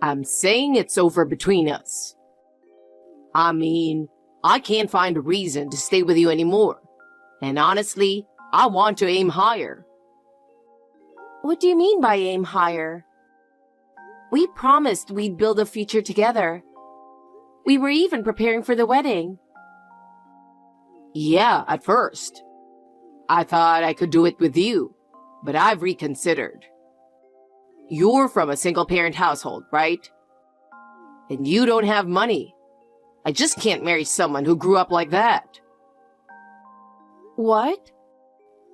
I'm saying it's over between us. I mean, I can't find a reason to stay with you anymore. And honestly, I want to aim higher. What do you mean by aim higher? We promised we'd build a future together. We were even preparing for the wedding. Yeah, at first. I thought I could do it with you, but I've reconsidered. You're from a single-parent household, right? And you don't have money. I just can't marry someone who grew up like that. What?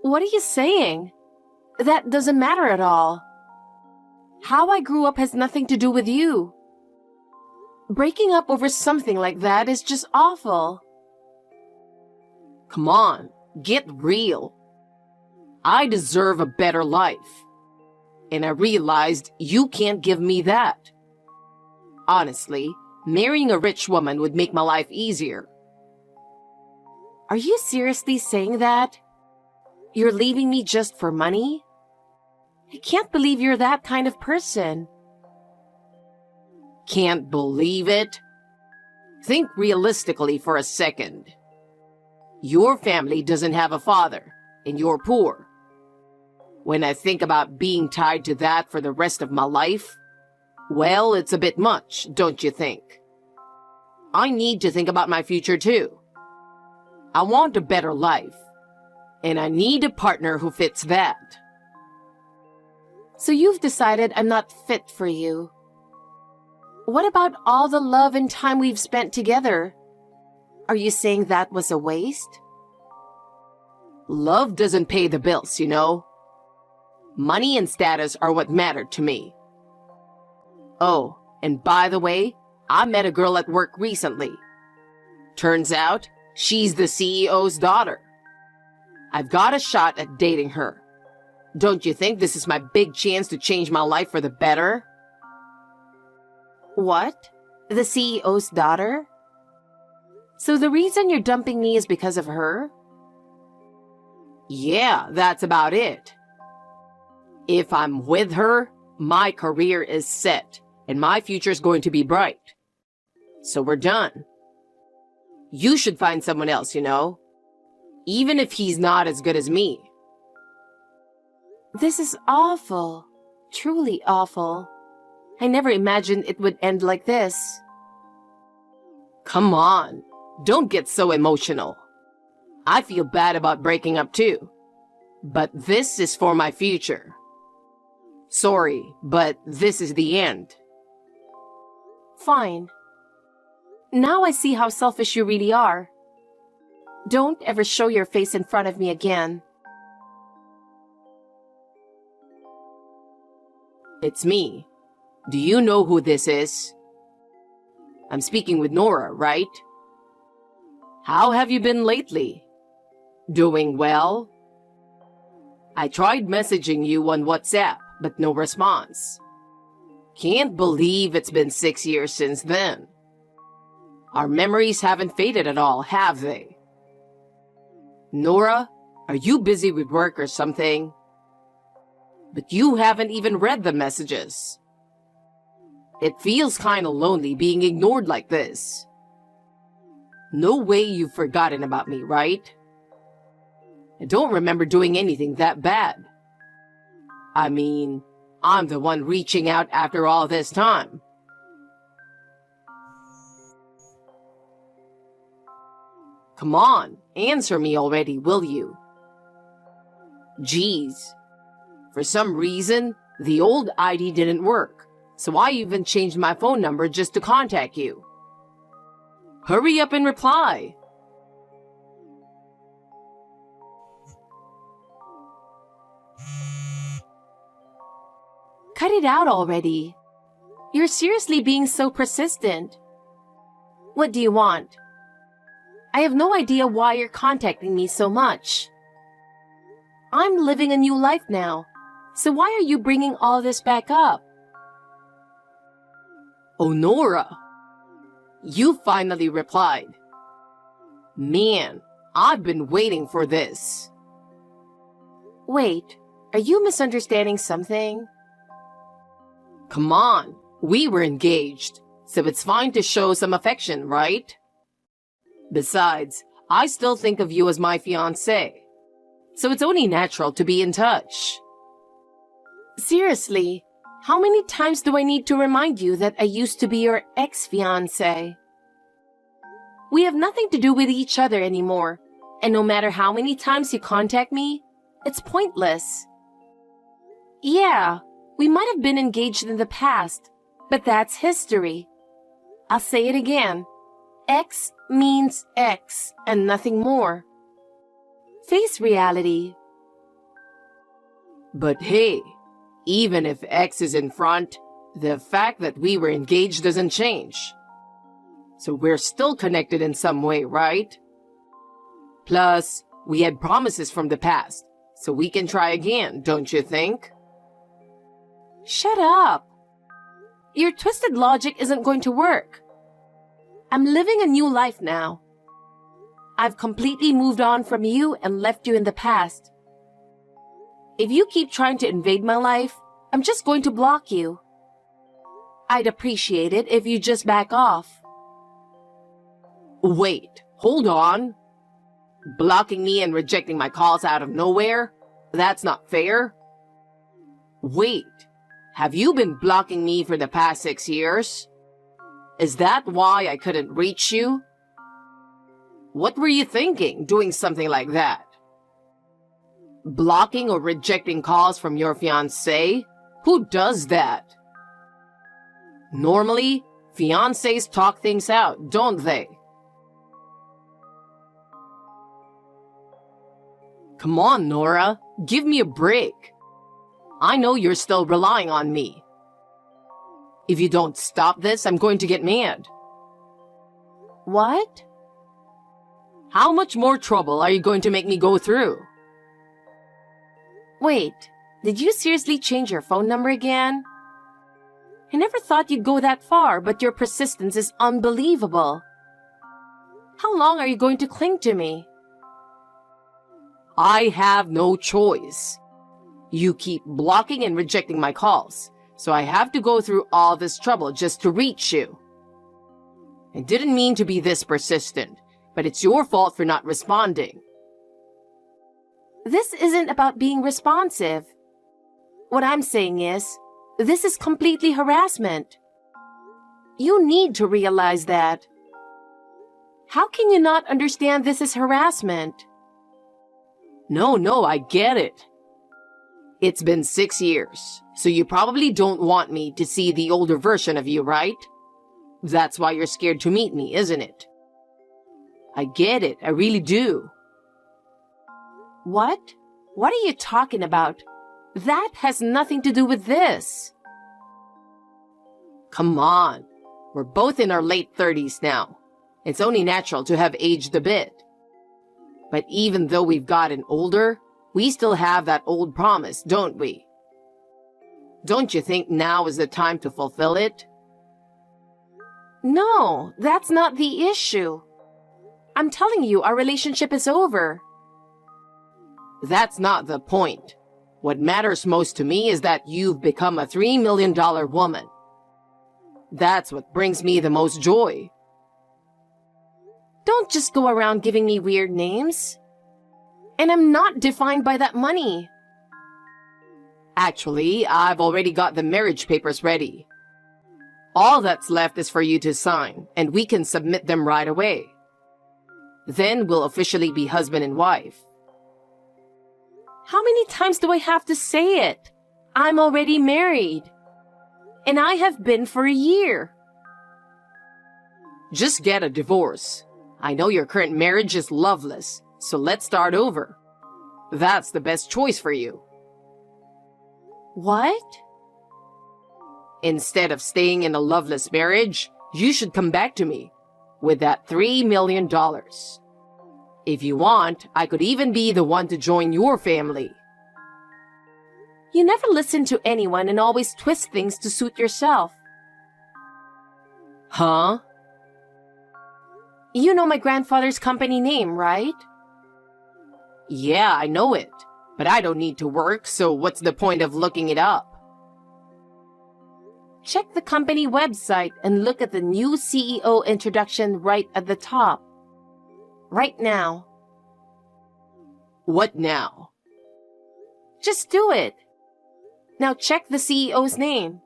What are you saying? That doesn't matter at all. How I grew up has nothing to do with you. Breaking up over something like that is just awful. Come on, get real. I deserve a better life. And I realized you can't give me that. Honestly, marrying a rich woman would make my life easier. Are you seriously saying that? You're leaving me just for money? I can't believe you're that kind of person. Can't believe it? Think realistically for a second. Your family doesn't have a father, and you're poor. When I think about being tied to that for the rest of my life, well, it's a bit much, don't you think? I need to think about my future too. I want a better life, and I need a partner who fits that. So you've decided I'm not fit for you. What about all the love and time we've spent together? Are you saying that was a waste? Love doesn't pay the bills, you know. Money and status are what matter to me. Oh, and by the way, I met a girl at work recently. Turns out, she's the CEO's daughter. I've got a shot at dating her. Don't you think this is my big chance to change my life for the better? What? The CEO's daughter? So the reason you're dumping me is because of her? Yeah, that's about it. If I'm with her, my career is set, and my future's going to be bright. So we're done. You should find someone else, you know? Even if he's not as good as me. This is awful. Truly awful. I never imagined it would end like this. Come on, don't get so emotional. I feel bad about breaking up too. But this is for my future. Sorry, but this is the end. Fine. Now I see how selfish you really are. Don't ever show your face in front of me again. It's me. Do you know who this is? I'm speaking with Nora, right? How have you been lately? Doing well? I tried messaging you on WhatsApp, but no response. Can't believe it's been 6 years since then. Our memories haven't faded at all, have they? Nora, are you busy with work or something? But you haven't even read the messages. It feels kinda lonely being ignored like this. No way you've forgotten about me, right? I don't remember doing anything that bad. I mean, I'm the one reaching out after all this time. Come on, answer me already, will you? Geez. For some reason, the old ID didn't work, so I even changed my phone number just to contact you. Hurry up and reply. Cut it out already. You're seriously being so persistent. What do you want? I have no idea why you're contacting me so much. I'm living a new life now, so why are you bringing all this back up? Oh, Nora, you finally replied. Man, I've been waiting for this. Wait, are you misunderstanding something? Come on, We were engaged, so it's fine to show some affection, right? Besides, I still think of you as my fiancé, so it's only natural to be in touch. Seriously, how many times do I need to remind you that I used to be your ex-fiancé? We have nothing to do with each other anymore, and no matter how many times you contact me, it's pointless. Yeah, we might have been engaged in the past, but that's history. I'll say it again. X means X and nothing more. Face reality. But hey, even if X is in front, the fact that we were engaged doesn't change. So we're still connected in some way, right? Plus, we had promises from the past, so we can try again, don't you think? Shut up. Your twisted logic isn't going to work. I'm living a new life now. I've completely moved on from you and left you in the past. If you keep trying to invade my life, I'm just going to block you. I'd appreciate it if you just back off. Wait, hold on. Blocking me and rejecting my calls out of nowhere? That's not fair. Wait, have you been blocking me for the past 6 years? Is that why I couldn't reach you? What were you thinking, doing something like that? Blocking or rejecting calls from your fiancé? Who does that? Normally, fiancés talk things out, don't they? Come on, Nora. Give me a break. I know you're still relying on me. If you don't stop this, I'm going to get mad. What? How much more trouble are you going to make me go through? Wait, did you seriously change your phone number again? I never thought you'd go that far, but your persistence is unbelievable. How long are you going to cling to me? I have no choice. You keep blocking and rejecting my calls, so I have to go through all this trouble just to reach you. I didn't mean to be this persistent, but it's your fault for not responding. This isn't about being responsive. What I'm saying is, this is completely harassment. You need to realize that. How can you not understand this is harassment? No, I get it. It's been 6 years, so you probably don't want me to see the older version of you, right? That's why you're scared to meet me, isn't it? I get it, I really do. What? What are you talking about? That has nothing to do with this. Come on, we're both in our late 30s now. It's only natural to have aged a bit. But even though we've gotten older, we still have that old promise, don't we? Don't you think now is the time to fulfill it? No, that's not the issue. I'm telling you, our relationship is over. That's not the point. What matters most to me is that you've become a $3 million woman. That's what brings me the most joy. Don't just go around giving me weird names. And I'm not defined by that money. Actually, I've already got the marriage papers ready. All that's left is for you to sign, and we can submit them right away. Then we'll officially be husband and wife. How many times do I have to say it? I'm already married. And I have been for a year. Just get a divorce. I know your current marriage is loveless, so let's start over. That's the best choice for you. What? Instead of staying in a loveless marriage, you should come back to me with that $3 million. If you want, I could even be the one to join your family. You never listen to anyone and always twist things to suit yourself. Huh? You know my grandfather's company name, right? Yeah, I know it, but I don't need to work, so what's the point of looking it up? Check the company website and look at the new CEO introduction right at the top. Right now. What now? Just do it. Now check the CEO's name.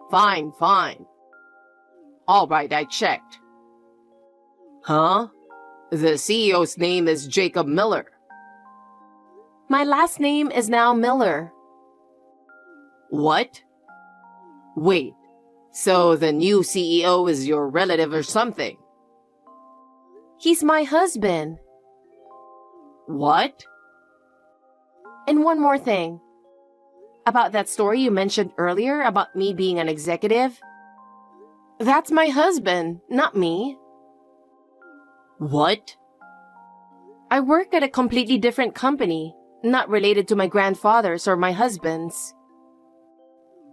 Fine, fine. All right, I checked. Huh? The CEO's name is Jacob Miller. My last name is now Miller. What? Wait, so the new CEO is your relative or something? He's my husband. What? And one more thing. About that story you mentioned earlier about me being an executive. That's my husband, not me. What? I work at a completely different company, not related to my grandfather's or my husband's.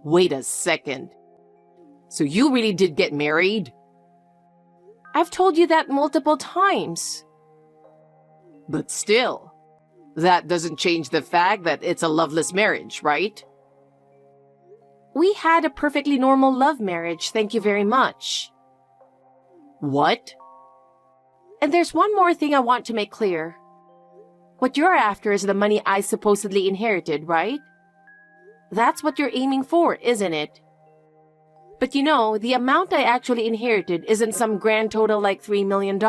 Wait a second. So you really did get married? I've told you that multiple times. But still, that doesn't change the fact that it's a loveless marriage, right? We had a perfectly normal love marriage, thank you very much. What? And there's one more thing I want to make clear. What you're after is the money I supposedly inherited, right? That's what you're aiming for, isn't it? But you know, the amount I actually inherited isn't some grand total like $3 million.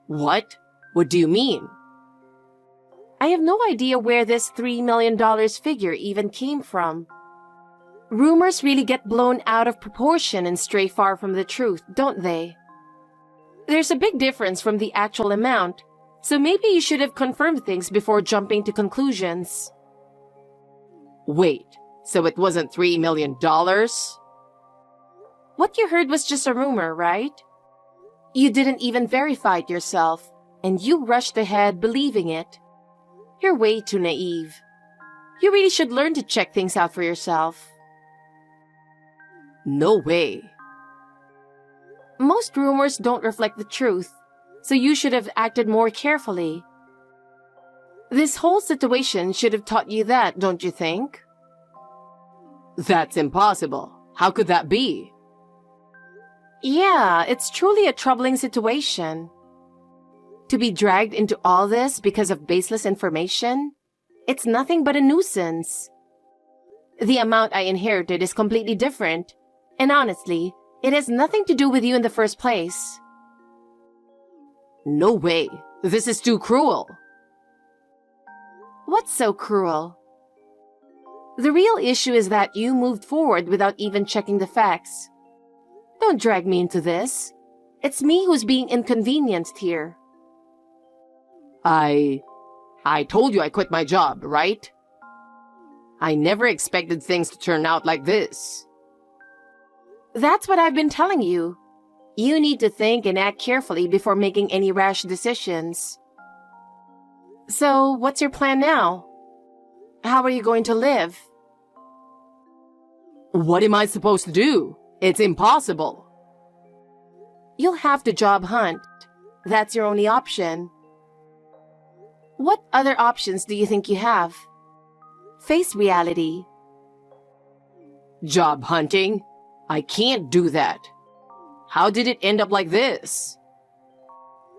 What? What do you mean? I have no idea where this $3 million figure even came from. Rumors really get blown out of proportion and stray far from the truth, don't they? There's a big difference from the actual amount, so maybe you should have confirmed things before jumping to conclusions. Wait, so it wasn't $3 million? What you heard was just a rumor, right? You didn't even verify it yourself, and you rushed ahead believing it. You're way too naive. You really should learn to check things out for yourself. No way. Most rumors don't reflect the truth, so you should have acted more carefully. This whole situation should have taught you that, don't you think? That's impossible. How could that be? Yeah, it's truly a troubling situation. To be dragged into all this because of baseless information? It's nothing but a nuisance. The amount I inherited is completely different, and honestly, it has nothing to do with you in the first place. No way. This is too cruel. What's so cruel? The real issue is that you moved forward without even checking the facts. Don't drag me into this. It's me who's being inconvenienced here. I told you I quit my job, right? I never expected things to turn out like this. That's what I've been telling you. You need to think and act carefully before making any rash decisions. So, what's your plan now? How are you going to live? What am I supposed to do? It's impossible. You'll have to job hunt. That's your only option. What other options do you think you have? Face reality. Job hunting? I can't do that. How did it end up like this?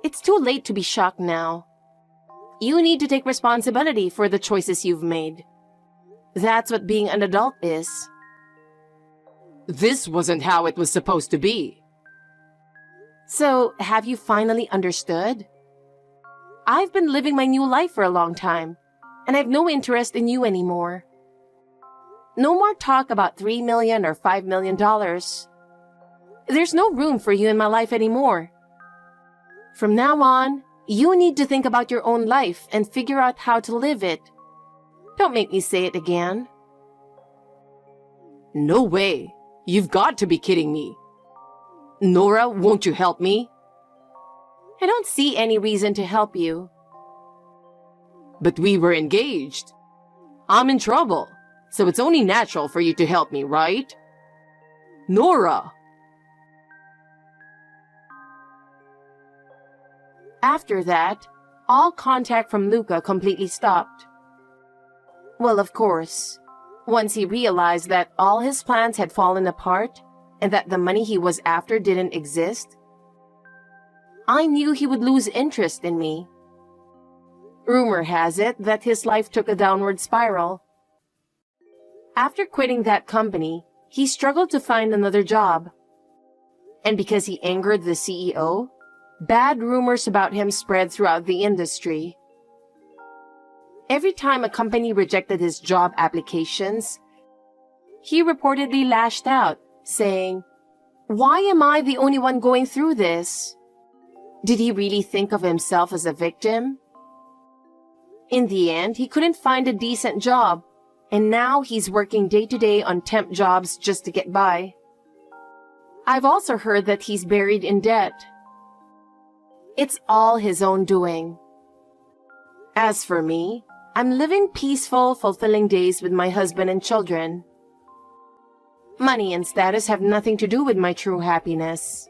It's too late to be shocked now. You need to take responsibility for the choices you've made. That's what being an adult is. This wasn't how it was supposed to be. So, have you finally understood? I've been living my new life for a long time, and I have no interest in you anymore. No more talk about $3 million or $5 million. There's no room for you in my life anymore. From now on, you need to think about your own life and figure out how to live it. Don't make me say it again. No way. You've got to be kidding me. Nora, won't you help me? I don't see any reason to help you. But we were engaged. I'm in trouble, so it's only natural for you to help me, right? Nora! After that, all contact from Luca completely stopped. Well, of course. Once he realized that all his plans had fallen apart and that the money he was after didn't exist, I knew he would lose interest in me. Rumor has it that his life took a downward spiral. After quitting that company, he struggled to find another job. And because he angered the CEO, bad rumors about him spread throughout the industry. Every time a company rejected his job applications, he reportedly lashed out, saying, "Why am I the only one going through this?" Did he really think of himself as a victim? In the end, he couldn't find a decent job, and now he's working day to day on temp jobs just to get by. I've also heard that he's buried in debt. It's all his own doing. As for me, I'm living peaceful, fulfilling days with my husband and children. Money and status have nothing to do with my true happiness.